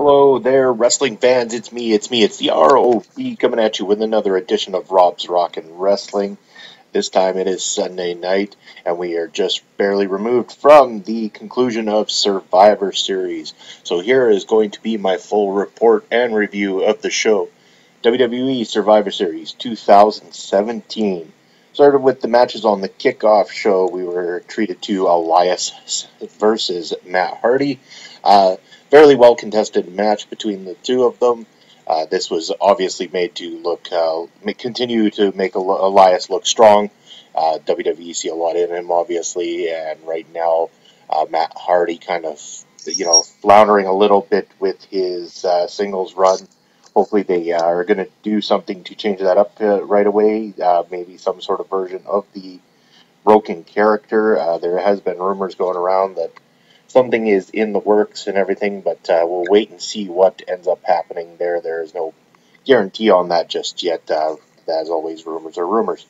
Hello there, wrestling fans. It's the ROB coming at you with another edition of Rob's Rockin' Wrestling. This time it is Sunday night, and we are just barely removed from the conclusion of Survivor Series. So here is going to be my full report and review of the show. WWE Survivor Series 2017. Started with the matches on the kickoff show. We were treated to Elias versus Matt Hardy. Fairly well contested match between the two of them. This was obviously made to look, continue to make Elias look strong. WWE see a lot in him, obviously, and right now Matt Hardy kind of, floundering a little bit with his singles run. Hopefully they are going to do something to change that up right away. Maybe some sort of version of the broken character. There has been rumors going around that something is in the works and everything, but we'll wait and see what ends up happening there. There is no guarantee on that just yet. As always, rumors are rumors.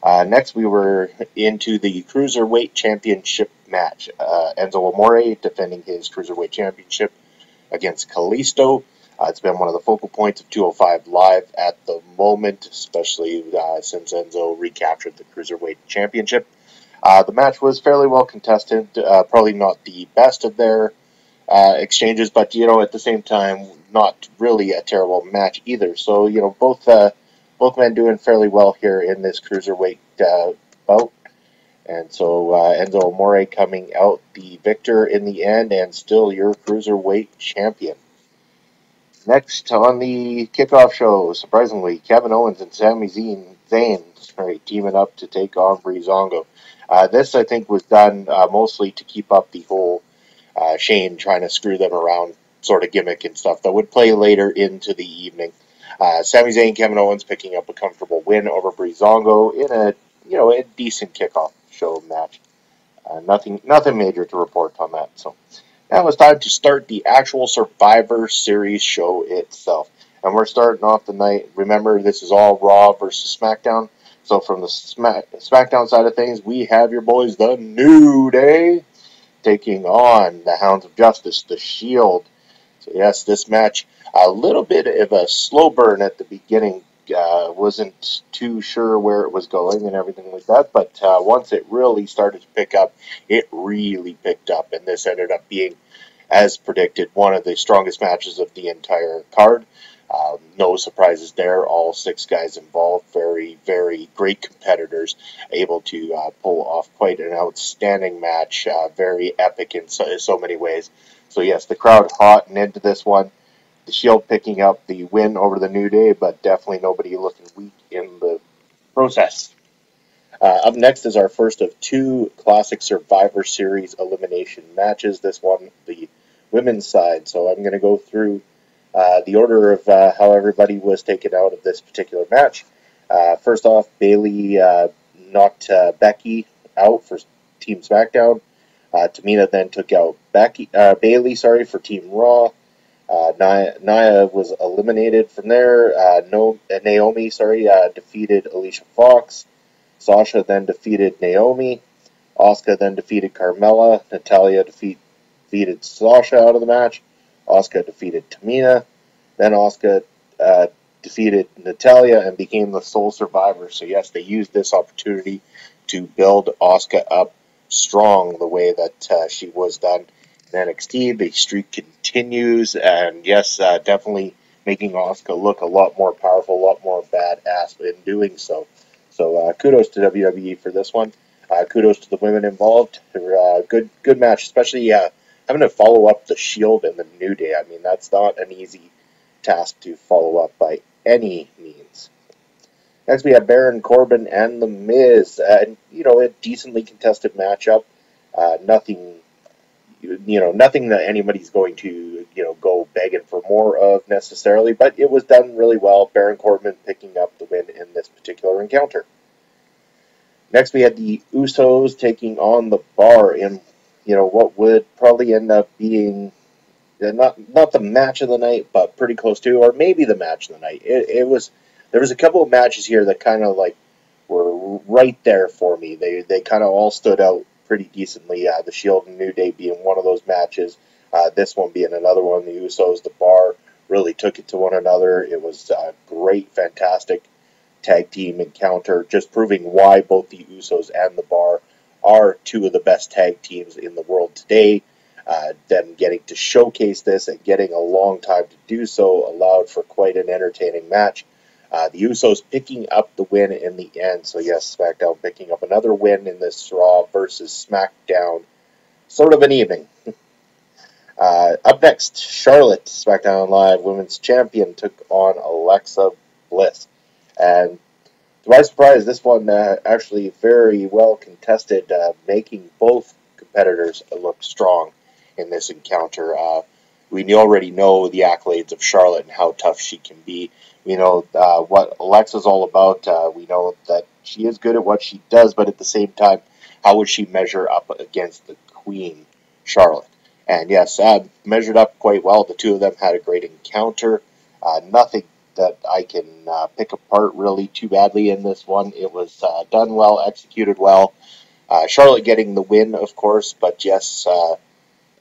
Next, we were into the Cruiserweight Championship match. Enzo Amore defending his Cruiserweight Championship against Kalisto. It's been one of the focal points of 205 Live at the moment, especially since Enzo recaptured the Cruiserweight Championship. The match was fairly well contested, probably not the best of their exchanges, but, at the same time, not really a terrible match either. So, both men doing fairly well here in this Cruiserweight bout. And so Enzo Amore coming out the victor in the end and still your Cruiserweight champion. Next on the kickoff show, surprisingly, Kevin Owens and Sami Zayn teaming up to take on Breezango. This, I think, was done mostly to keep up the whole Shane trying to screw them around sort of gimmick and stuff that would play later into the evening. Sami Zayn, Kevin Owens picking up a comfortable win over Breezango in a decent kickoff show match. Nothing major to report on that. So now it's time to start the actual Survivor Series show itself. And we're starting off the night. Remember, this is all Raw versus SmackDown. So from the SmackDown side of things, we have your boys, the New Day, taking on the Hounds of Justice, the Shield. So yes, this match, a little bit of a slow burn at the beginning. Wasn't too sure where it was going and everything like that. But once it really started to pick up, it really picked up. And this ended up being, as predicted, one of the strongest matches of the entire card. No surprises there. All six guys involved, very, very great competitors, able to pull off quite an outstanding match, very epic in so many ways. So yes, the crowd hot and into this one. The Shield picking up the win over the New Day, but definitely nobody looking weak in the process. Up next is our first of two classic Survivor Series elimination matches. This one, the women's side. So I'm going to go through the order of how everybody was taken out of this particular match. First off, Bayley knocked Becky out for Team SmackDown. Tamina then took out Bayley for Team Raw. Nia was eliminated from there. Naomi defeated Alicia Fox. Sasha then defeated Naomi. Asuka then defeated Carmella. Natalya defeated Sasha out of the match. Asuka defeated Tamina. Then Asuka defeated Natalya and became the sole survivor. So yes, they used this opportunity to build Asuka up strong the way that she was done in NXT. The streak continues, and yes, definitely making Asuka look a lot more powerful, a lot more badass in doing so. So kudos to WWE for this one. Kudos to the women involved. Good match, especially having to follow up the Shield and the New Day. I mean, that's not an easy task to follow up by any means. Next, we have Baron Corbin and The Miz. A decently contested matchup. Nothing that anybody's going to, go begging for more of necessarily, but it was done really well. Baron Corbin picking up the win in this particular encounter. Next, we had the Usos taking on the Bar in, what would probably end up being not the match of the night, but pretty close to, or maybe the match of the night. There was a couple of matches here that kind of were right there for me. They kind of all stood out pretty decently. The Shield and New Day being one of those matches. This one being another one. The Usos, the Bar, really took it to one another. It was a great, fantastic tag team encounter, just proving why both the Usos and the Bar are two of the best tag teams in the world today. Them getting to showcase this and getting a long time to do so allowed for quite an entertaining match. The Usos picking up the win in the end. So yes, SmackDown picking up another win in this Raw versus SmackDown sort of an evening. Up next, Charlotte, SmackDown Live Women's Champion, took on Alexa Bliss. And to my surprise, this one actually very well contested, making both competitors look strong in this encounter. We already know the accolades of Charlotte and how tough she can be. We know what Alexa's all about. We know that she is good at what she does, but at the same time, how would she measure up against the Queen, Charlotte? And yes, measured up quite well. The two of them had a great encounter. Nothing that I can pick apart really too badly in this one. It was done well, executed well. Charlotte getting the win, of course, but yes,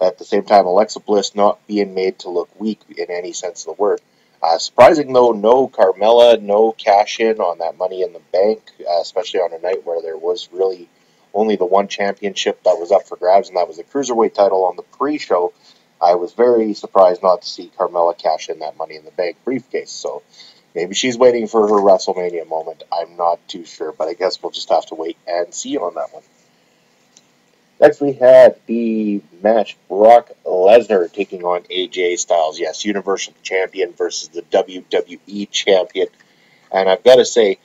at the same time, Alexa Bliss not being made to look weak in any sense of the word. Surprising, though, no Carmella, no cash-in on that Money in the Bank, especially on a night where there was really only the one championship that was up for grabs, and that was the Cruiserweight title on the pre-show. I was very surprised not to see Carmella cash in that Money in the Bank briefcase, so maybe she's waiting for her WrestleMania moment. I'm not too sure, but I guess we'll just have to wait and see on that one. Next, we had the match Brock Lesnar taking on AJ Styles. Yes, Universal Champion versus the WWE Champion. And I've got to say,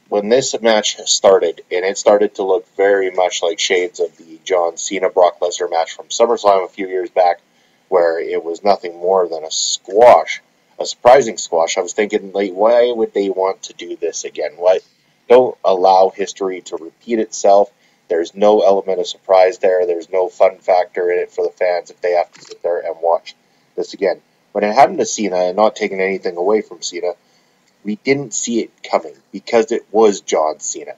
when this match started, and it started to look very much like shades of the John Cena-Brock Lesnar match from SummerSlam a few years back, where it was nothing more than a squash, a surprising squash. I was thinking, like, why would they want to do this again? Why don't allow history to repeat itself? There's no element of surprise there. There's no fun factor in it for the fans if they have to sit there and watch this again. When it happened to Cena, and not taking anything away from Cena, we didn't see it coming because it was John Cena.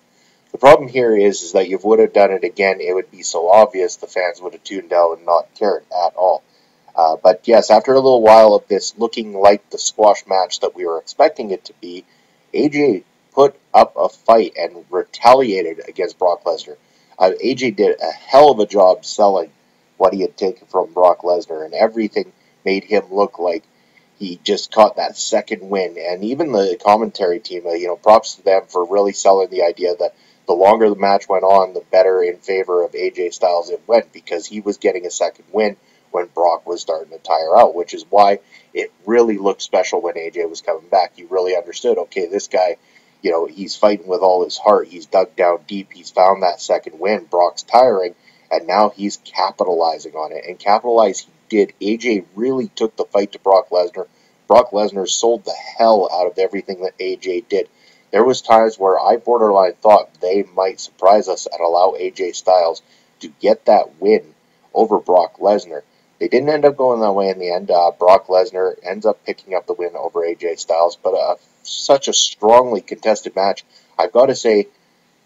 The problem here is that if you would have done it again, it would be so obvious the fans would have tuned out and not cared at all. But yes, after a little while of this looking like the squash match that we were expecting it to be, AJ put up a fight and retaliated against Brock Lesnar. AJ did a hell of a job selling what he had taken from Brock Lesnar, and everything made him look like he just caught that second win. And even the commentary team, props to them for really selling the idea that the longer the match went on, the better in favor of AJ Styles it went, because he was getting a second win when Brock was starting to tire out, which is why it really looked special when AJ was coming back. You really understood, okay, this guy, he's fighting with all his heart. He's dug down deep. He's found that second win. Brock's tiring, and now he's capitalizing on it. And capitalize he did. AJ really took the fight to Brock Lesnar. Brock Lesnar sold the hell out of everything that AJ did. There was times where I borderline thought they might surprise us and allow AJ Styles to get that win over Brock Lesnar. They didn't end up going that way in the end. Brock Lesnar ends up picking up the win over AJ Styles, but such a strongly contested match. I've got to say,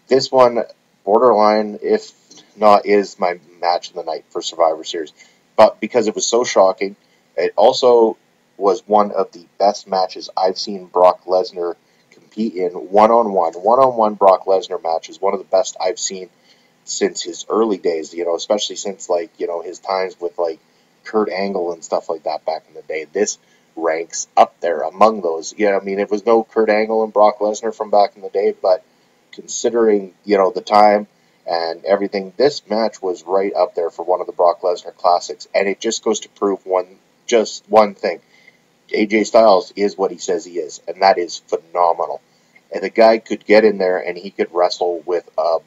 this one, borderline, if not, is my match of the night for Survivor Series. But because it was so shocking, it also was one of the best matches I've seen Brock Lesnar compete in one-on-one. One-on-one Brock Lesnar match is one of the best I've seen since his early days, especially since, his times with, Kurt Angle and stuff like that back in the day. This ranks up there among those. It was no Kurt Angle and Brock Lesnar from back in the day, but considering, the time and everything, this match was right up there for one of the Brock Lesnar classics, and it just goes to prove one thing. AJ Styles is what he says he is, and that is phenomenal. And the guy could get in there and he could wrestle with a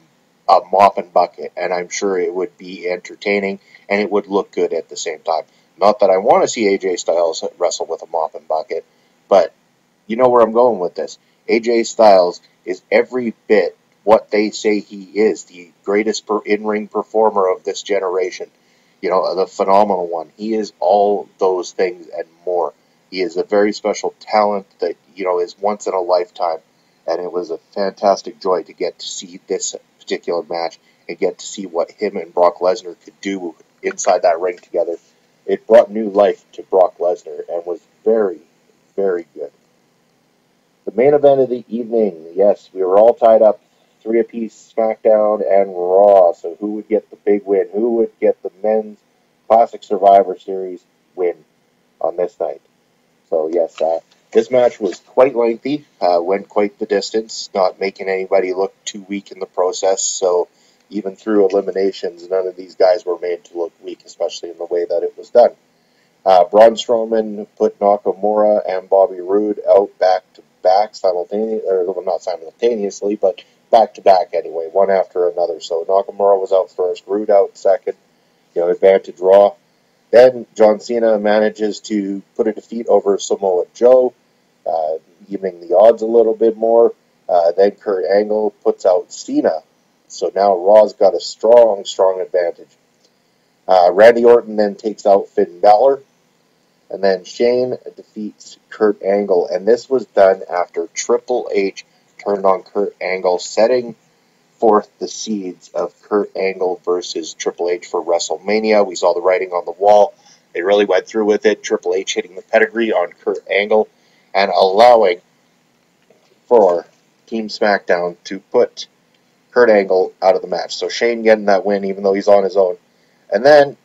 mop and bucket, and I'm sure it would be entertaining and it would look good at the same time. Not that I want to see AJ Styles wrestle with a mop and bucket, but you know where I'm going with this. AJ Styles is every bit what they say he is, the greatest in-ring performer of this generation. The phenomenal one. He is all those things and more. He is a very special talent that, is once in a lifetime, and it was a fantastic joy to get to see this particular match and get to see what him and Brock Lesnar could do inside that ring together. it brought new life to Brock Lesnar and was very, very good. The main event of the evening, yes, we were all tied up, three apiece, SmackDown and Raw. So who would get the big win? Who would get the men's Classic Survivor Series win on this night? So yes, this match was quite lengthy, went quite the distance, not making anybody look too weak in the process. So even through eliminations, none of these guys were made to look weak, especially in the way that it was done. Braun Strowman put Nakamura and Bobby Roode out back-to-back simultaneously, or well, not simultaneously, but back-to-back anyway, one after another. So Nakamura was out first, Roode out second, advantage Raw. Then John Cena manages to put a defeat over Samoa Joe, evening the odds a little bit more. Then Kurt Angle puts out Cena. So now Raw's got a strong, strong advantage. Randy Orton then takes out Finn Balor. And then Shane defeats Kurt Angle. And this was done after Triple H turned on Kurt Angle, setting forth the seeds of Kurt Angle versus Triple H for WrestleMania. We saw the writing on the wall. They really went through with it. Triple H hitting the pedigree on Kurt Angle and allowing for Team SmackDown to put Kurt Angle out of the match. So Shane getting that win even though he's on his own. And then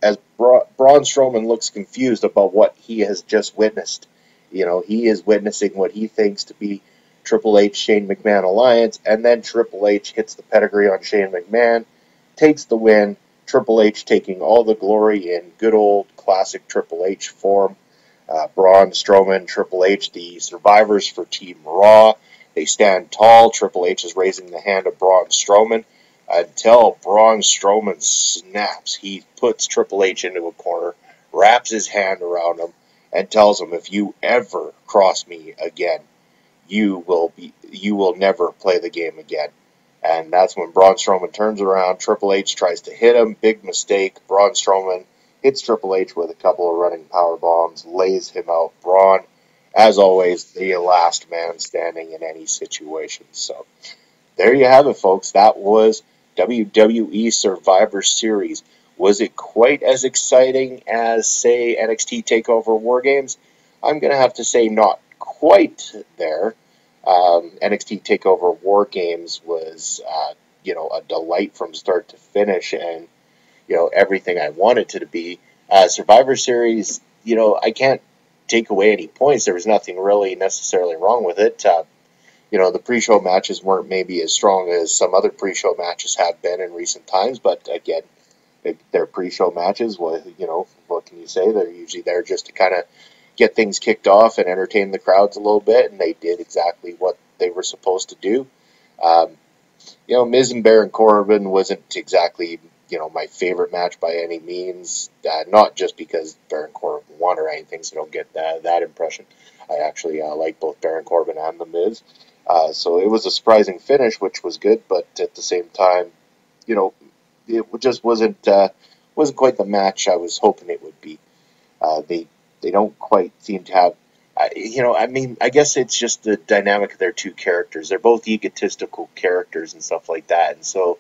as Braun Strowman looks confused about what he has just witnessed. He is witnessing what he thinks to be Triple H, Shane McMahon alliance, and then Triple H hits the pedigree on Shane McMahon, takes the win, Triple H taking all the glory in good old classic Triple H form. Braun Strowman, Triple H, the survivors for Team Raw. They stand tall. Triple H is raising the hand of Braun Strowman. Until Braun Strowman snaps, he puts Triple H into a corner, wraps his hand around him, and tells him, if you ever cross me again, you will never play the game again. And that's when Braun Strowman turns around. Triple H tries to hit him. Big mistake. Braun Strowman hits Triple H with a couple of running power bombs, lays him out. Braun, as always, the last man standing in any situation. So there you have it, folks. That was WWE Survivor Series. Was it quite as exciting as, say, NXT TakeOver War Games? I'm going to have to say not quite there. NXT TakeOver War Games was, a delight from start to finish, and everything I wanted it to be. Survivor Series, I can't take away any points. There was nothing really necessarily wrong with it. The pre-show matches weren't maybe as strong as some other pre-show matches have been in recent times, but again, they're pre-show matches. What can you say? They're usually there just to kind of get things kicked off and entertain the crowds a little bit, and they did exactly what they were supposed to do. Miz and Baron Corbin wasn't exactly, my favorite match by any means, not just because Baron Corbin won or anything, so don't get that impression. I actually like both Baron Corbin and The Miz. So it was a surprising finish, which was good, but at the same time, it just wasn't quite the match I was hoping it would be. They don't quite seem to have, I guess it's just the dynamic of their two characters. They're both egotistical characters and stuff like that, and so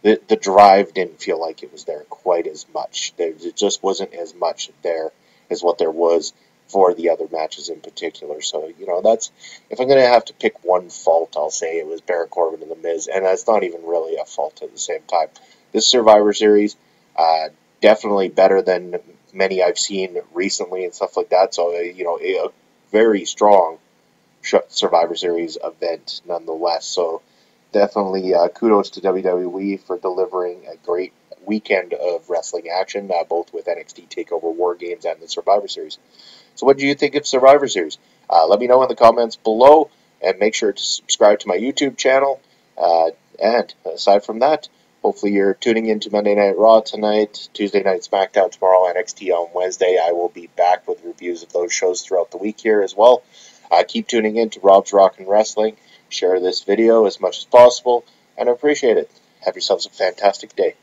the drive didn't feel like it was there quite as much. It just wasn't as much there as what there was for the other matches in particular. So, that's, if I'm going to have to pick one fault, I'll say it was Baron Corbin and The Miz, and that's not even really a fault at the same time. This Survivor Series, definitely better than many I've seen recently and stuff like that. So, a very strong Survivor Series event nonetheless. So, definitely kudos to WWE for delivering a great weekend of wrestling action, both with NXT TakeOver War Games and the Survivor Series. So what do you think of Survivor Series? Let me know in the comments below, and make sure to subscribe to my YouTube channel. And aside from that, hopefully you're tuning into Monday Night Raw tonight, Tuesday Night SmackDown tomorrow, NXT on Wednesday. I will be back with reviews of those shows throughout the week here as well. Keep tuning in to Rob's Rockin' Wrestling. Share this video as much as possible, and I appreciate it. Have yourselves a fantastic day.